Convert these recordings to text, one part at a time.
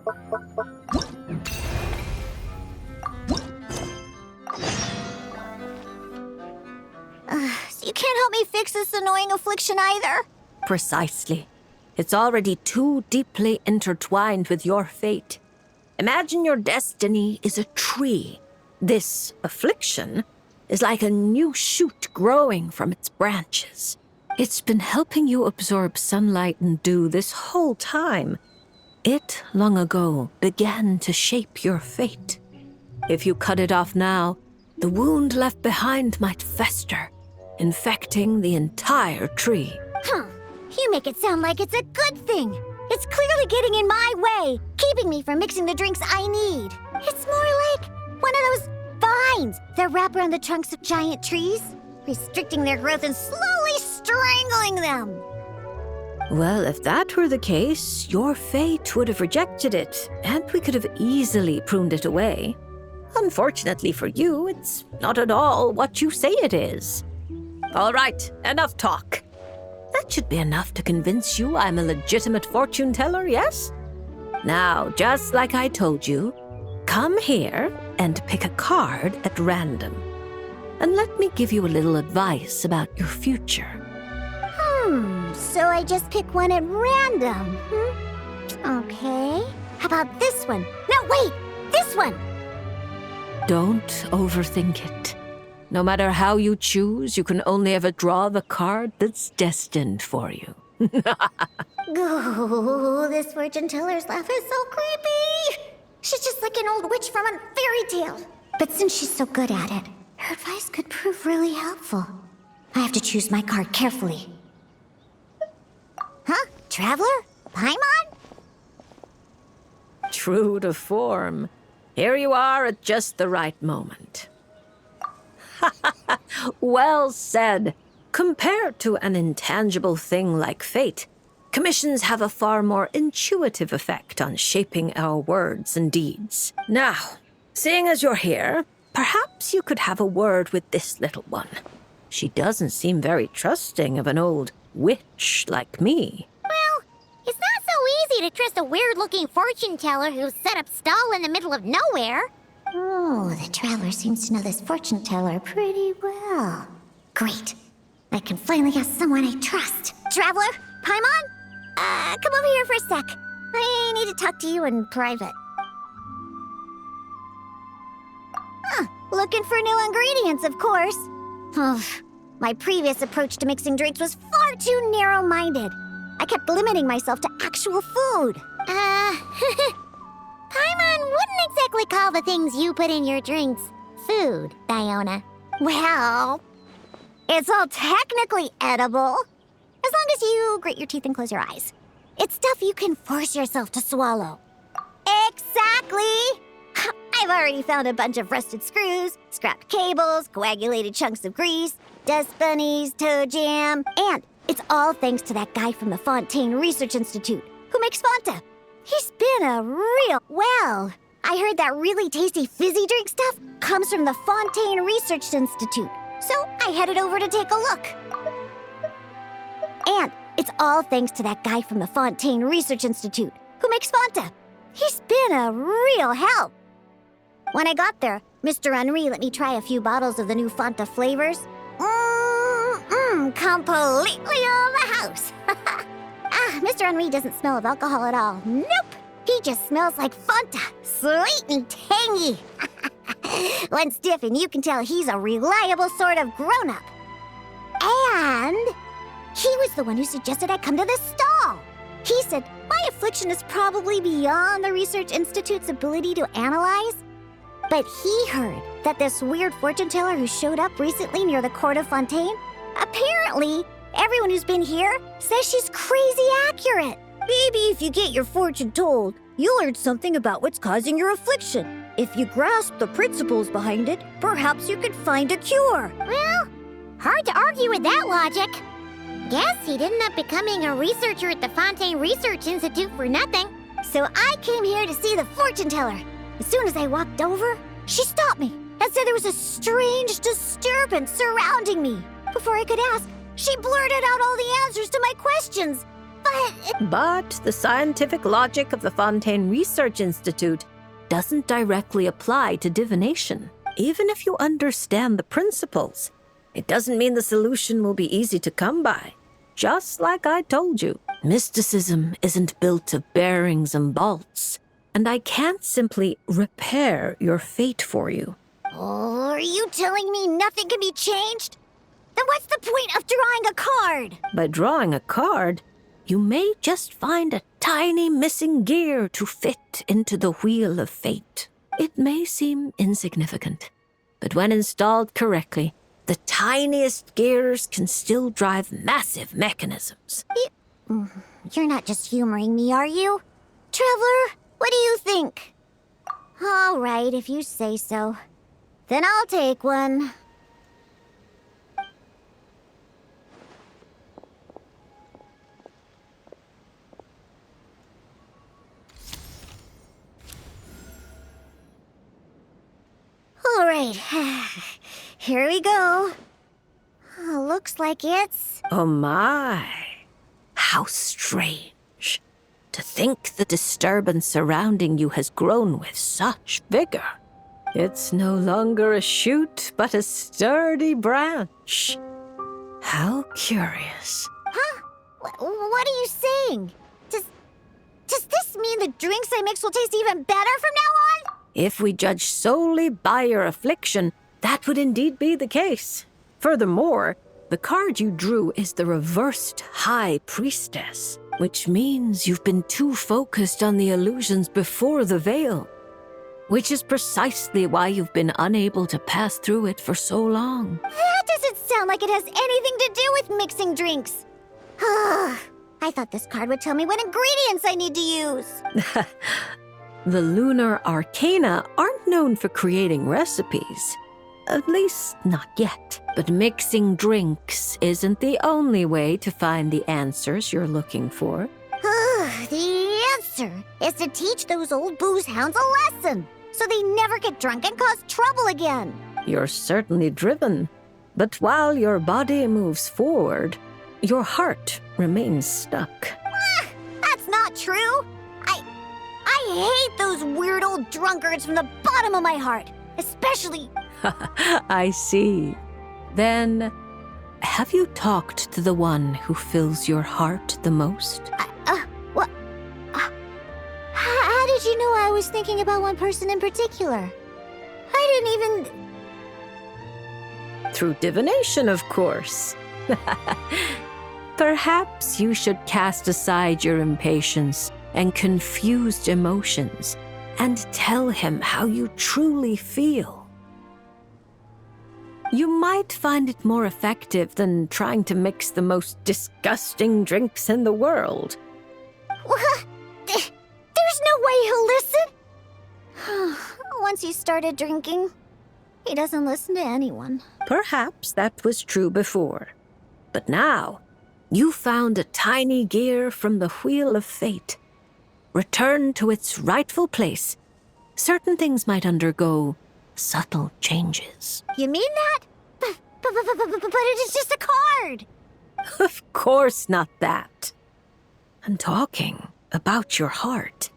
So you can't help me fix this annoying affliction either? Precisely. It's already too deeply intertwined with your fate. Imagine your destiny is a tree. This affliction is like a new shoot growing from its branches. It's been helping you absorb sunlight and dew this whole time. It, long ago, began to shape your fate. If you cut it off now, the wound left behind might fester, infecting the entire tree. You make it sound like it's a good thing. It's clearly getting in my way, keeping me from mixing the drinks I need. It's more like one of those vines that wrap around the trunks of giant trees, restricting their growth and slowly strangling them. Well, if that were the case, your fate would have rejected it, and we could have easily pruned it away. Unfortunately for you, it's not at all what you say it is. All right, enough talk. That should be enough to convince you I'm a legitimate fortune teller, yes? Now, just like I told you, come here and pick a card at random. And let me give you a little advice about your future. So I just pick one at random, Okay. How about this one? No, wait! This one! Don't overthink it. No matter how you choose, you can only ever draw the card that's destined for you. Oh, this fortune teller's laugh is so creepy! She's just like an old witch from a fairy tale. But since she's so good at it, her advice could prove really helpful. I have to choose my card carefully. Huh? Traveler? Paimon? True to form. Here you are at just the right moment. Well said. Compared to an intangible thing like fate, commissions have a far more intuitive effect on shaping our words and deeds. Now, seeing as you're here, perhaps you could have a word with this little one. She doesn't seem very trusting of an old witch like me. Well, it's not so easy to trust a weird-looking fortune teller who's set up stall in the middle of nowhere. Oh, the traveler seems to know this fortune teller pretty well. Great. I can finally have someone I trust. Traveler? Paimon? Come over here for a sec. I need to talk to you in private. Looking for new ingredients, of course. My previous approach to mixing drinks was far too narrow-minded. I kept limiting myself to actual food. Paimon wouldn't exactly call the things you put in your drinks food, Diona. Well, it's all technically edible, as long as you grit your teeth and close your eyes. It's stuff you can force yourself to swallow. Exactly! I've already found a bunch of rusted screws, scrapped cables, coagulated chunks of grease, dust bunnies, toe jam, and it's all thanks to that guy from the Fontaine Research Institute who makes Fanta. He's been a well, I heard that really tasty fizzy drink stuff comes from the Fontaine Research Institute, so I headed over to take a look. And it's all thanks to that guy from the Fontaine Research Institute who makes Fanta. He's been a real help. When I got there, Mr. Henri let me try a few bottles of the new Fanta flavors. Completely on the house. Mr. Henri doesn't smell of alcohol at all. Nope. He just smells like Fanta. Sweet and tangy. One stiff and you can tell he's a reliable sort of grown-up. And he was the one who suggested I come to this stall. He said my affliction is probably beyond the Research Institute's ability to analyze. But he heard that this weird fortune teller who showed up recently near the court of Fontaine, apparently everyone who's been here says she's crazy accurate. Maybe if you get your fortune told, you'll learn something about what's causing your affliction. If you grasp the principles behind it, perhaps you could find a cure. Well, hard to argue with that logic. Guess he didn't end up becoming a researcher at the Fontaine Research Institute for nothing. So I came here to see the fortune teller. As soon as I walked over, she stopped me and said there was a strange disturbance surrounding me. Before I could ask, she blurted out all the answers to my questions. But the scientific logic of the Fontaine Research Institute doesn't directly apply to divination. Even if you understand the principles, it doesn't mean the solution will be easy to come by. Just like I told you, mysticism isn't built of bearings and bolts, and I can't simply repair your fate for you. Oh, are you telling me nothing can be changed? Then what's the point of drawing a card? By drawing a card, you may just find a tiny missing gear to fit into the wheel of fate. It may seem insignificant, but when installed correctly, the tiniest gears can still drive massive mechanisms. You're not just humoring me, are you? Traveler, what do you think? All right, if you say so. Then I'll take one. All right, here we go. Looks like it's... Oh my, how strange. To think the disturbance surrounding you has grown with such vigor. It's no longer a shoot, but a sturdy branch. How curious. Huh? What are you saying? Does this mean the drinks I mix will taste even better from now on? If we judge solely by your affliction, that would indeed be the case. Furthermore, the card you drew is the reversed High Priestess, which means you've been too focused on the illusions before the veil, which is precisely why you've been unable to pass through it for so long. That doesn't sound like it has anything to do with mixing drinks. I thought this card would tell me what ingredients I need to use. The lunar arcana aren't known for creating recipes. At least, not yet. But mixing drinks isn't the only way to find the answers you're looking for. The answer is to teach those old booze hounds a lesson, so they never get drunk and cause trouble again. You're certainly driven. But while your body moves forward, your heart remains stuck. That's not true. I hate those weird old drunkards from the bottom of my heart, especially... I see. Then, have you talked to the one who fills your heart the most? What? How did you know I was thinking about one person in particular? I didn't even... Through divination, of course. Perhaps you should cast aside your impatience and confused emotions and tell him how you truly feel. You might find it more effective than trying to mix the most disgusting drinks in the world. What? There's no way he'll listen. Once he started drinking, he doesn't listen to anyone. Perhaps that was true before. But now, you found a tiny gear from the wheel of fate. Return to its rightful place. Certain things might undergo subtle changes. You mean that? But it is just a card. Of course not that. I'm talking about your heart.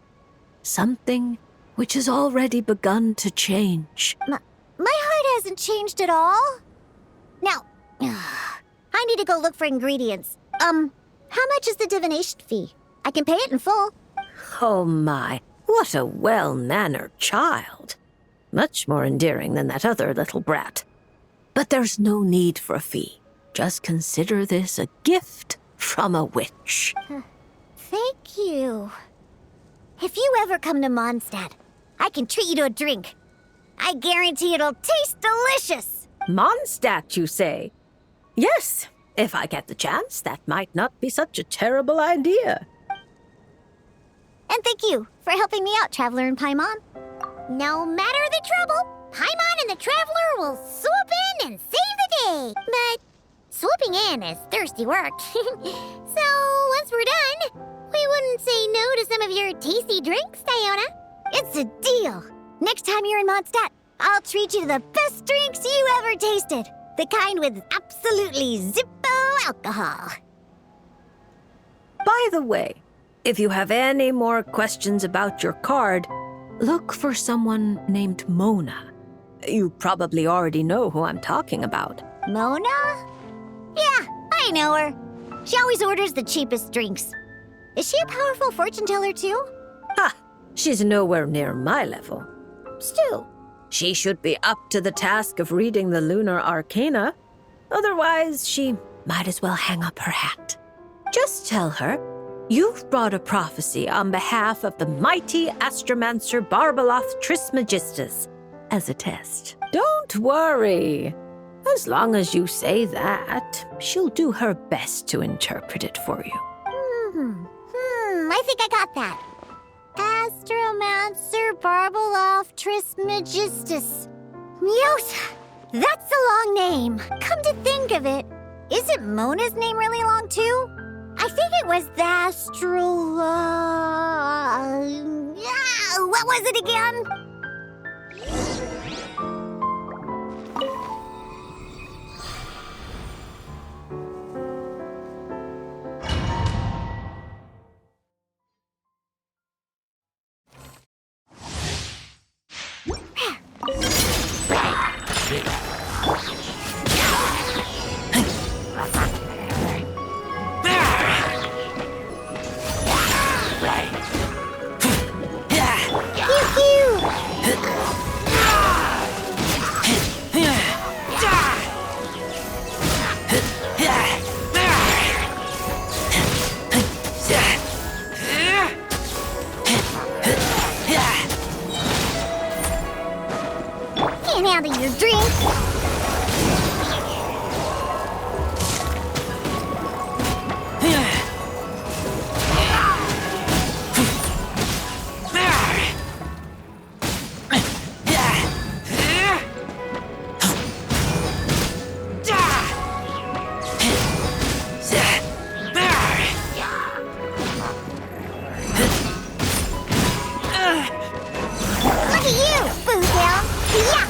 Something which has already begun to change. My heart hasn't changed at all. Now, I need to go look for ingredients. How much is the divination fee? I can pay it in full. Oh my, what a well-mannered child. Much more endearing than that other little brat. But there's no need for a fee. Just consider this a gift from a witch. Thank you. If you ever come to Mondstadt, I can treat you to a drink. I guarantee it'll taste delicious. Mondstadt, you say? Yes, if I get the chance, that might not be such a terrible idea. And thank you for helping me out, Traveler and Paimon. No matter the trouble, Paimon and the Traveler will swoop in and save the day. But swooping in is thirsty work. So once we're done, we wouldn't say no to some of your tasty drinks, Diona. It's a deal. Next time you're in Mondstadt, I'll treat you to the best drinks you ever tasted. The kind with absolutely zippo alcohol. By the way, if you have any more questions about your card, look for someone named Mona. You probably already know who I'm talking about. Mona? Yeah, I know her. She always orders the cheapest drinks. Is she a powerful fortune teller too? Ha! She's nowhere near my level. Still, she should be up to the task of reading the lunar arcana. Otherwise, she might as well hang up her hat. Just tell her you've brought a prophecy on behalf of the mighty astromancer Barbeloth Trismegistus as a test. Don't worry. As long as you say that, she'll do her best to interpret it for you. I think I got that. Astromancer Barbeloth Trismegistus. Yes, that's a long name. Come to think of it, isn't Mona's name really long too? I think it was the what was it again? Can't handle your drink. Look at you, Boozel. Yeah.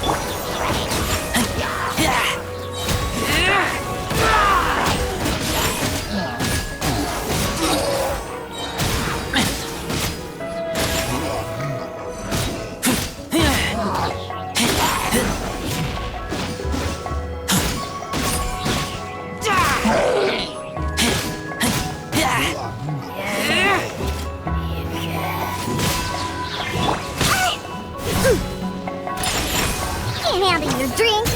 Can't handle your drink.